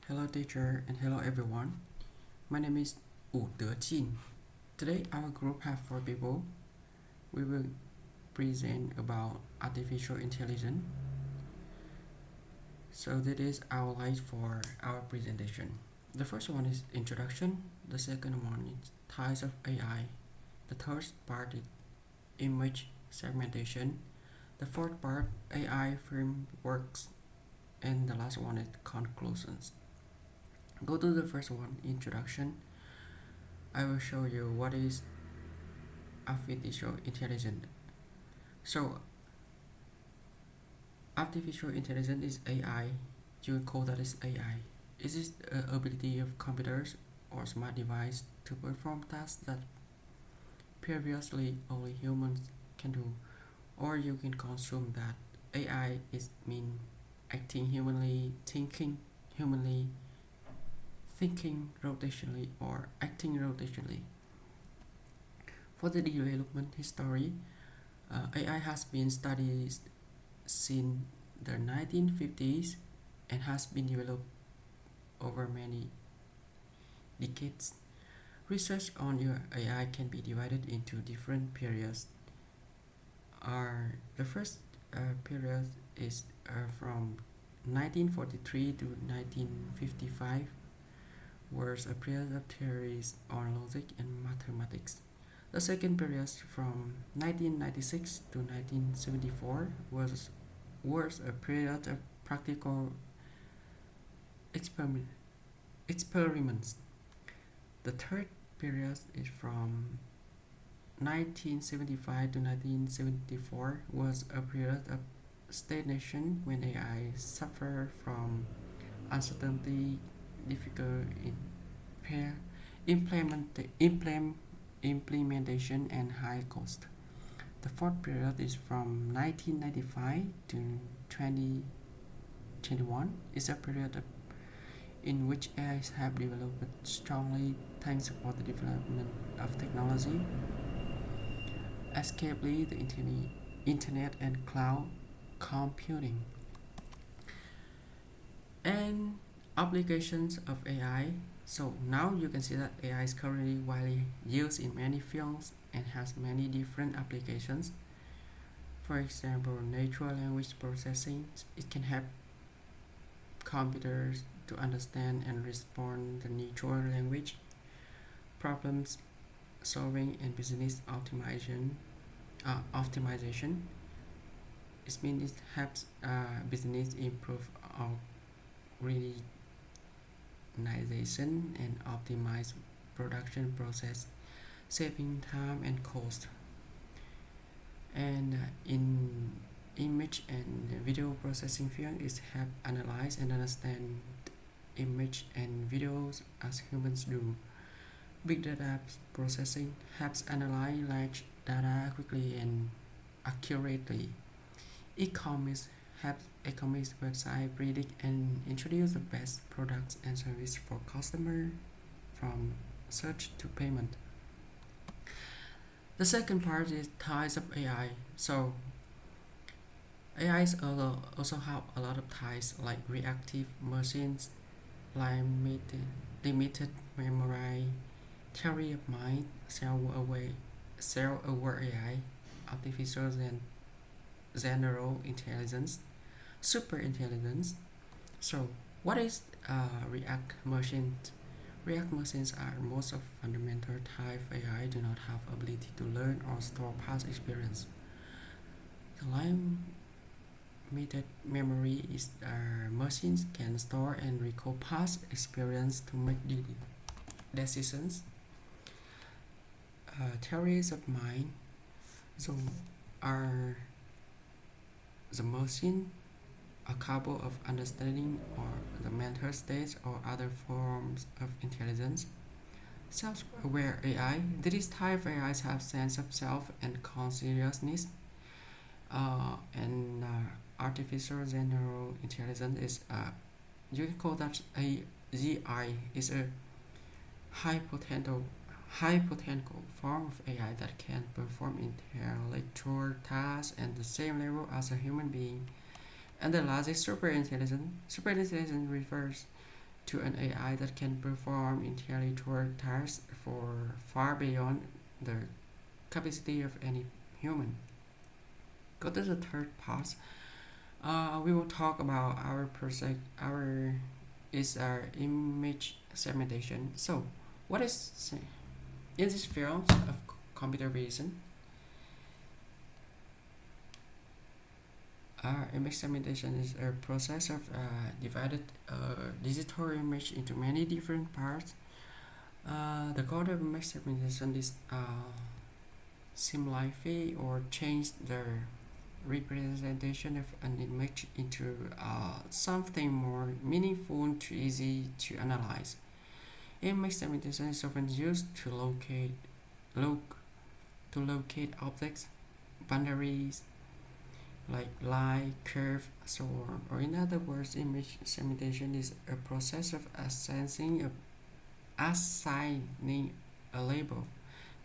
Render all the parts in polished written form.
Hello teacher and hello everyone. My name is Duc Tien. Today our group have 4 people. We will present about artificial intelligence. So that is our light for our presentation. The first one is introduction. The second one is types of AI. The third part is image segmentation. The fourth part AI frameworks, and the last one is conclusions. Go to the first one, introduction. I will show you what is artificial intelligence. So artificial intelligence is AI. You will call that as AI. It is the ability of computers or smart device to perform tasks that previously only humans can do. Or you can consume that AI is mean acting humanly, thinking rotationally, or acting rotationally. For the development history, AI has been studied since the 1950s and has been developed over many decades. Research on your AI can be divided into different periods. The first period is from 1943 to 1955, was a period of theories on logic and mathematics. The second period from 1996 to 1974 was a period of practical experiments. The third period is from 1975 to 1974 was a period of stagnation when AI suffered from uncertainty, difficult implementation and high cost. The fourth period is from 1995 to 2021. It's a period in which AI have developed strongly thanks for the development of technology, escapably the internet and cloud computing. And applications of AI. So now you can see that AI is currently widely used in many fields and has many different applications. For example, natural language processing. It can help computers to understand and respond to natural language. Problems solving and business optimization. It means it helps business improve organization and optimize production process, saving time and cost. And in image and video processing field, it helps analyze and understand image and videos as humans do. Big data processing helps analyze large data quickly and accurately. E-commerce helps e-commerce website predict and introduce the best products and service for customer from search to payment. The second part is types of AI. So AI also have a lot of types like reactive machines, limited memory, theory of mind, self-aware AI, artificial and general intelligence, super intelligence. So what is react machines? React machines are most of fundamental type AI do not have ability to learn or store past experience. The limited memory is machines can store and recall past experience to make decisions. Theories of mind. So are the machine are capable of understanding or the mental states or other forms of intelligence. Self-aware AI. These type of AIs have sense of self and consciousness. And artificial general intelligence is you can call that AGI, is a high potential form of AI that can perform intellectual tasks at the same level as a human being. And the last is super intelligence. Super intelligence refers to an AI that can perform intellectual tasks for far beyond the capacity of any human. Go to the third part. We will talk about our project. Our image segmentation. So, what is in this field of computer vision? Image segmentation is a process of divided digital image into many different parts. The goal of image segmentation is simplify or change the representation of an image into something more meaningful to easy to analyze. Image segmentation is often used to locate objects, boundaries, like line, curve, so on. Or in other words, image segmentation is a process of assigning a label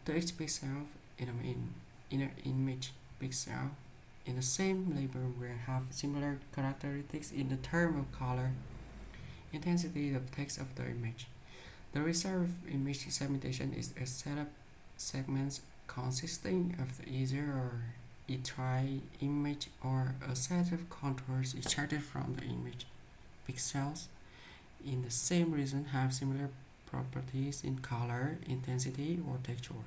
to each pixel in an image pixel. In the same label will have similar characteristics in the term of color, intensity of text of the image. The result of image segmentation is a set of segments consisting of the either or entire image or a set of contours extracted from the image. Pixels in the same region have similar properties in color, intensity, or texture.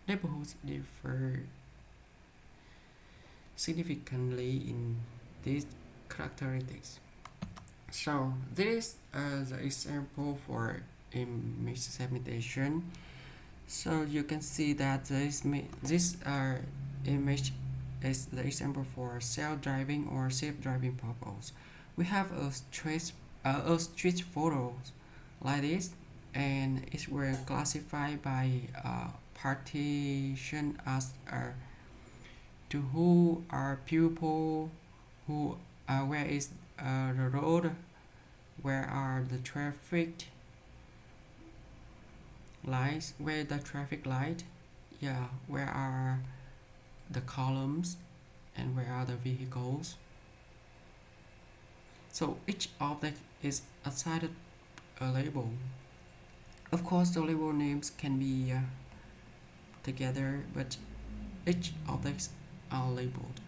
Neighborhoods differ significantly in these characteristics. So this is the example for image segmentation. So you can see that this image is the example for self-driving or self-driving purpose. We have a street photo like this, and it will classify by partition as to who are people, where is the road, where are the traffic lights, where the traffic light, where are the columns, and where are the vehicles. So each object is assigned a label. Of course, the label names can be together, but each objects are labeled.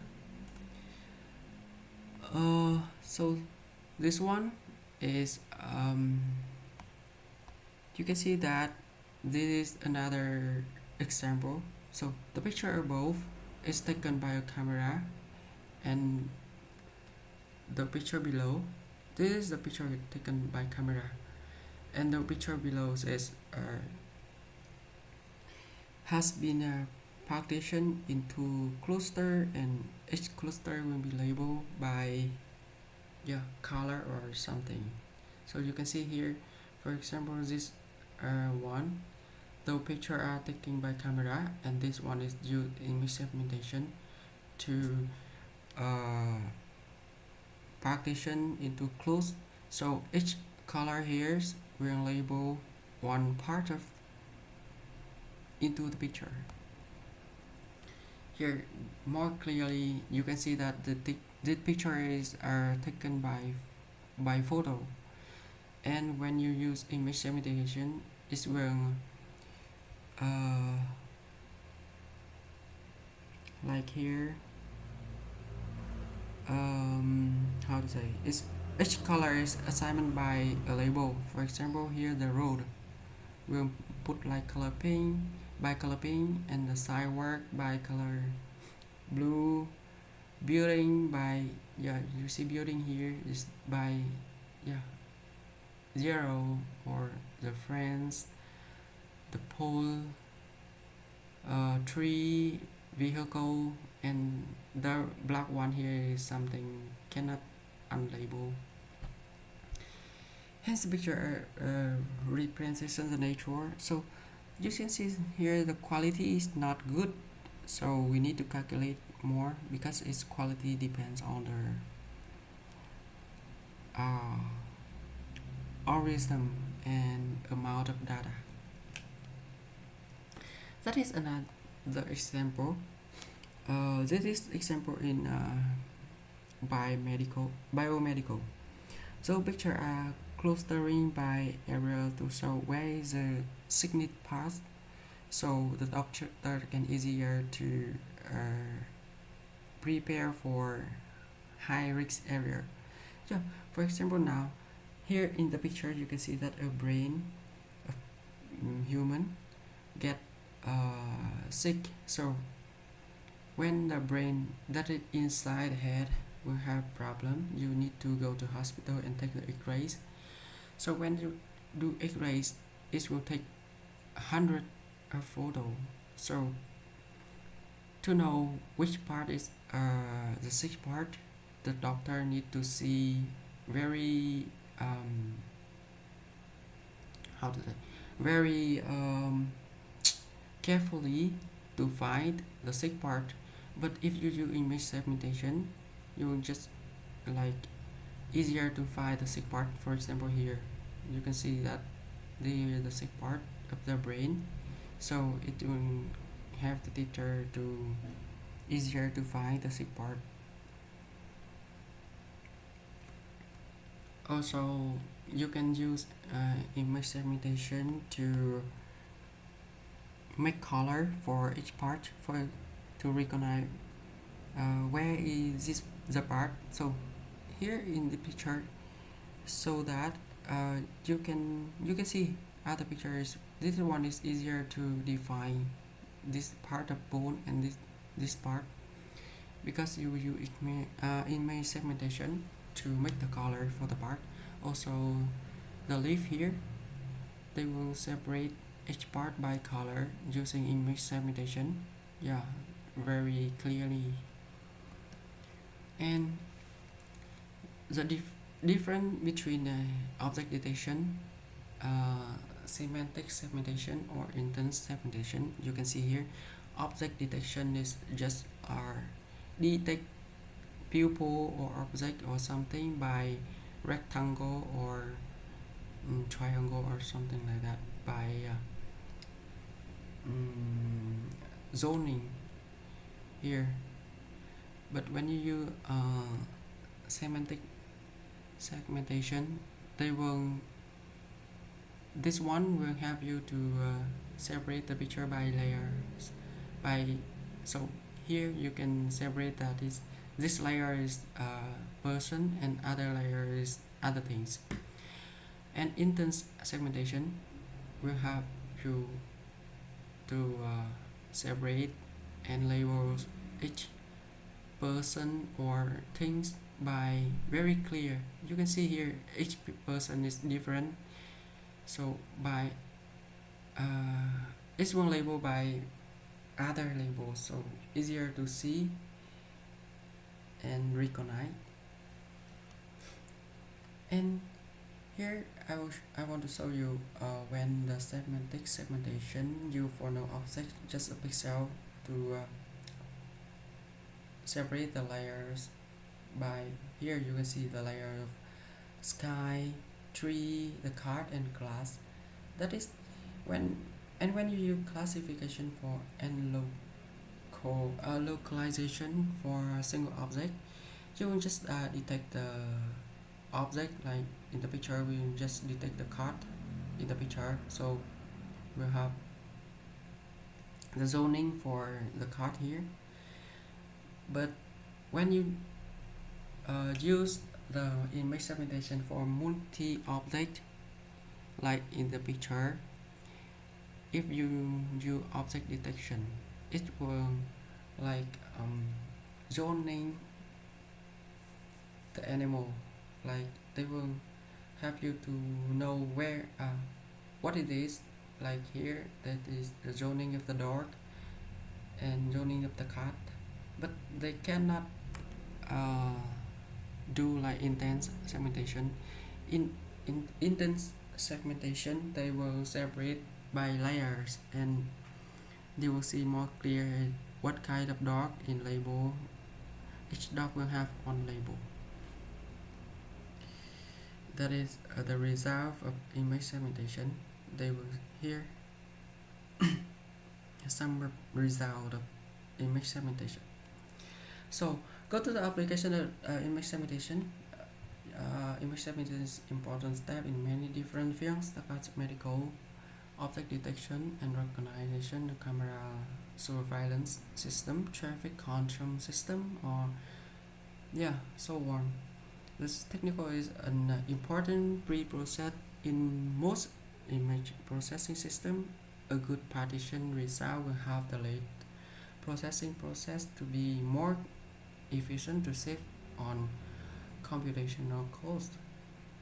So this one is you can see that this is another example. So the picture above is taken by a camera, and the picture below, this is the picture taken by camera, and the picture below is has been partitioned into cluster, and each cluster will be labeled by color or something. So you can see here, for example, this one, the picture are taken by camera, and this one is used in image segmentation to partition into clues. So each color here will label one part of into the picture. Here more clearly you can see that the picture is taken by photo, and when you use image segmentation, it will like here how to say, it's each color is assigned by a label. For example, here the road will put like color pink by color pink, and the sidewalk by color blue, building by you see building here is by 0, or the friends, the pole, tree, vehicle, and the black one here is something cannot unlabel. Hence the picture represents the nature. So you can see here the quality is not good, so we need to calculate more because its quality depends on the algorithm and amount of data. That is another example. This is example in biomedical. So picture are clustering by area to show where is the significant part, so the doctor can easier to prepare for high risk area. Yeah, for example, now here in the picture you can see that a brain of human get sick. So when the brain that is inside the head will have problem, you need to go to hospital and take the X-rays. So when you do X-rays, it will take 100 photo. So to know which part is the sick part, the doctor need to see very how to say, very carefully to find the sick part. But if you do image segmentation, you will just like easier to find the sick part. For example, here you can see that the sick part of the brain, so it will have the teacher to easier to find the sick part. Also, you can use image segmentation to make color for each part for to recognize where is this the part. So here in the picture, so that you can see other pictures. This one is easier to define this part of bone and this part, because you use image segmentation to make the color for the part. Also, the leaf here, they will separate each part by color using image segmentation. Yeah, very clearly. And the difference between object detection, semantic segmentation, or intense segmentation, you can see here. Object detection is just detect pupil or object or something by rectangle or triangle or something like that, by zoning here. But when you use semantic segmentation, this one will have you to separate the picture by layers. So here you can separate that this layer is person and other layer is other things. And intense segmentation will have you to separate and label each person or things by very clear. You can see here each person is different, so by each one labeled by other labels, so easier to see and recognize. And here I want to show you when the semantic segmentation use for no object, just a pixel to separate the layers. By here you can see the layer of sky, tree, the card, and glass. That is when you use classification for and localization for a single object, you will just detect the object. Like in the picture, we just detect the card in the picture, so we'll have the zoning for the card here. But when you use the image segmentation for multi-object, like in the picture, if you use object detection, it will like zoning the animal. Like they will have you to know where what it is. Like here, that is the zoning of the dog and zoning of the cat, but they cannot do like intense segmentation. In intense segmentation, they will separate by layers, and they will see more clear what kind of dog in label. Each dog will have one label. That is the result of image segmentation. They will here some result of image segmentation. So go to the application of image segmentation. image segmentation is an important step in many different fields such as medical, object detection and recognition, the camera surveillance system, traffic control system, or so on. This technical is an important pre-process in most image processing system. A good partition result will have the late processing process to be more efficient to save on computational cost,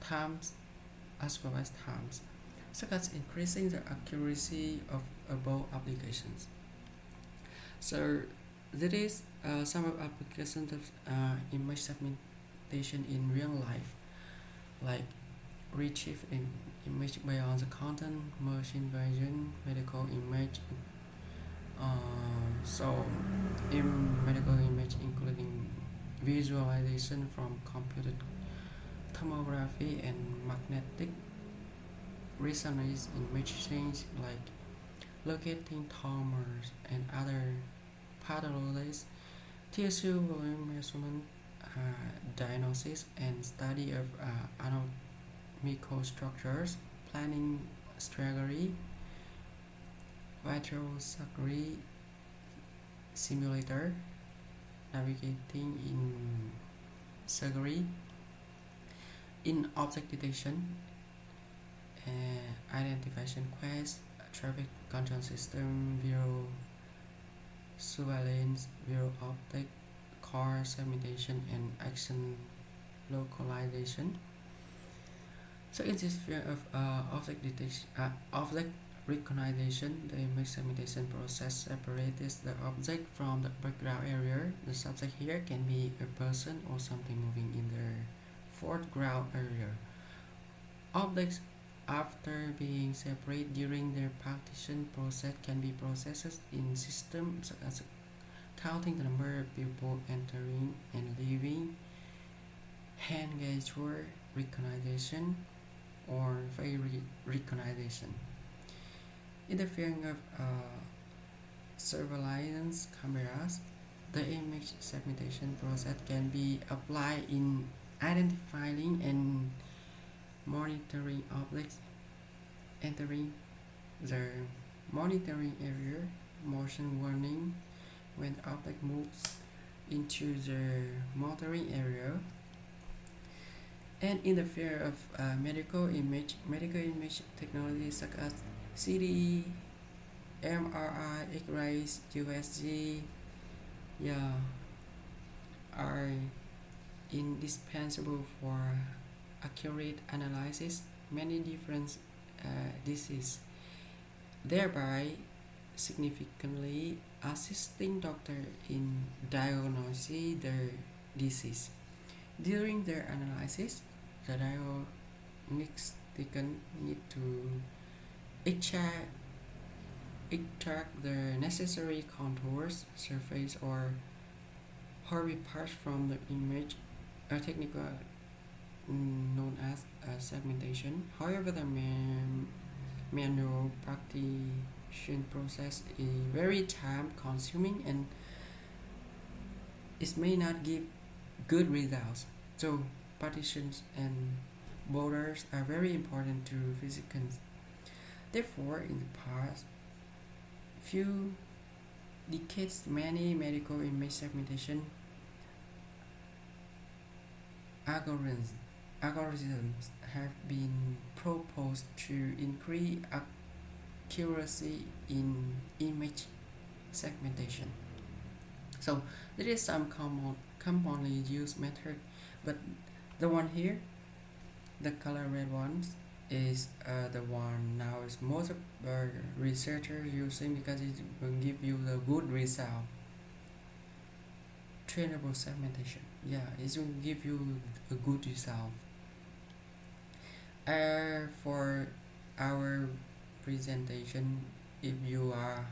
times as well as times, such as increasing the accuracy of above applications. So that is some of applications of image segmentation in real life, like retrieve image beyond the content, machine vision, medical image. So in medical image, including visualization from computed tomography and magnetic resonance image change, like locating tumors and other pathologies, tissue volume measurement, diagnosis and study of anatomical structures, planning strategy, vital surgery simulator, navigating in surgery, in object detection, identification quest, traffic control system, visual surveillance, visual optic, car segmentation, and action localization. So in this field of object detection, object recognition, the image segmentation process separates the object from the background area. The subject here can be a person or something moving in the foreground area. Objects, after being separated during their partition process, can be processed in systems such as counting the number of people entering and leaving, hand gesture recognition, or face recognition. In the field of surveillance cameras, the image segmentation process can be applied in identifying and monitoring objects entering the monitoring area, motion warning when object moves into the monitoring area. And in the field of medical image technology such as CT, MRI, X-rays, USG, are indispensable for accurate analysis many different diseases, thereby significantly assisting doctors in diagnosing their disease. During their analysis, the diagnostic need to extract the necessary contours, surface, or Harvey parts from the image, a technique known as segmentation. However, the manual practitioner process is very time consuming and it may not give good results. So partitions and borders are very important to physicians. Therefore, in the past few decades, many medical image segmentation algorithms have been proposed to increase accuracy in image segmentation. So there is some commonly used method, but the one here, the color red ones, is the one now is most of researchers using because it will give you the good result. Trainable segmentation, it will give you a good result. For our presentation, if you are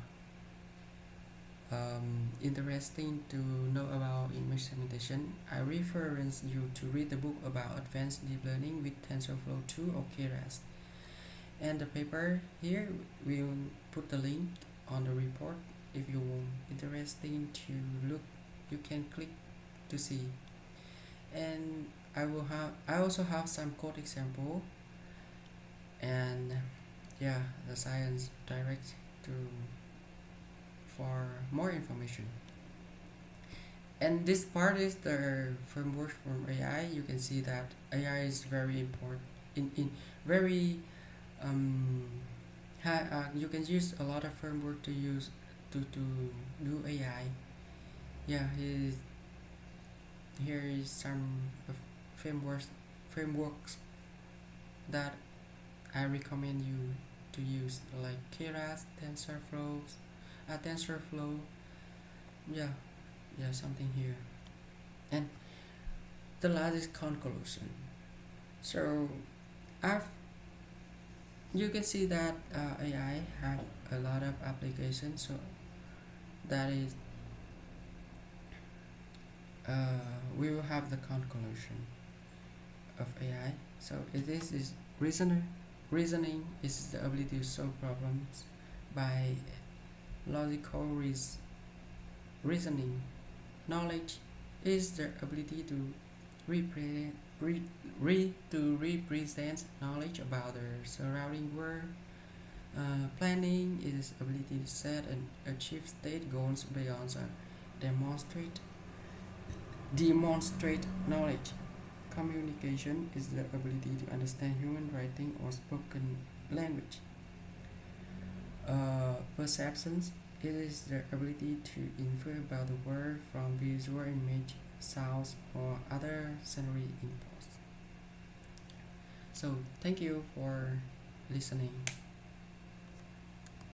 interesting to know about image segmentation, I reference you to read the book about advanced deep learning with TensorFlow 2 or Keras. And the paper here will put the link on the report. If you interesting to look, you can click to see. And I also have some code example, and yeah, the science direct to for more information. And this part is the framework from AI. You can see that AI is very important in very you can use a lot of framework to use to do AI. Yeah, here is some of frameworks that I recommend you to use, like Keras, TensorFlow. Yeah, yeah, something here. And the last is conclusion. So, I've you can see that AI have a lot of applications. So that is, we will have the conclusion of AI. So is reasoning is the ability to solve problems by logical reasoning. Knowledge is the ability to represent to represent knowledge about the surrounding world. Planning is ability to set and achieve state goals beyond demonstrate knowledge. Communication is the ability to understand human writing or spoken language. Perceptions, it is the ability to infer about the world from visual image, sounds, or other sensory inputs. So thank you for listening.